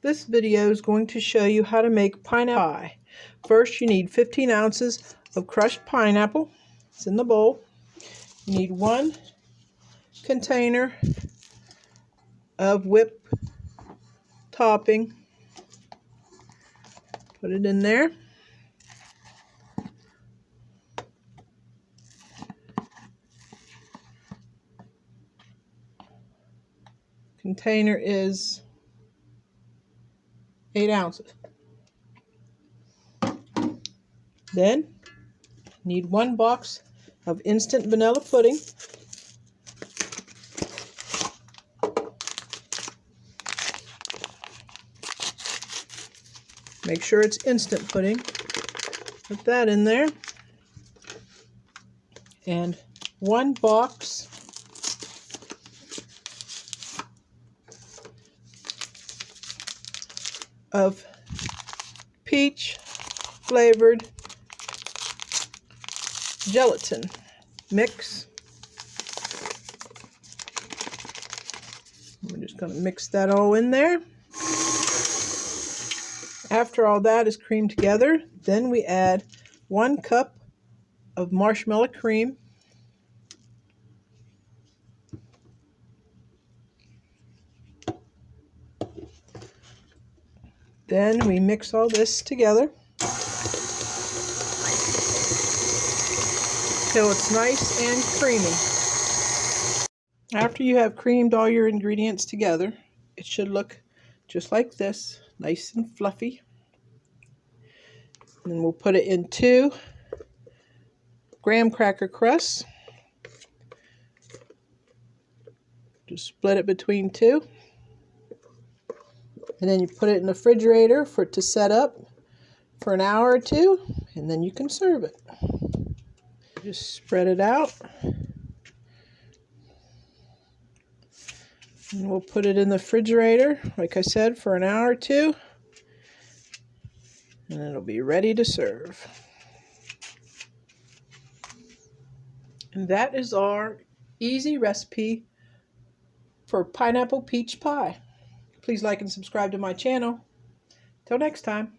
This video is going to show you how to make pineapple pie. First, you need 15 ounces of crushed pineapple. It's in the bowl. You need 1 container of whipped topping. Put it in there. Container is 8 ounces. Then need 1 box of instant vanilla pudding. Make sure it's instant pudding. Put that in there. And 1 box of peach flavored gelatin mix. We're just going to mix that all in there. After all that is creamed together, then we add 1 cup of marshmallow cream. Then we mix all this together till it's nice and creamy. After you have creamed all your ingredients together, it should look just like this, nice and fluffy. And then we'll put it in 2 graham cracker crusts. Just split it between 2. And then you put it in the refrigerator for it to set up for an hour or 2, and then you can serve it. Just spread it out. And we'll put it in the refrigerator, like I said, for an hour or 2. And it'll be ready to serve. And that is our easy recipe for pineapple peach pie. Please like and subscribe to my channel. Till next time.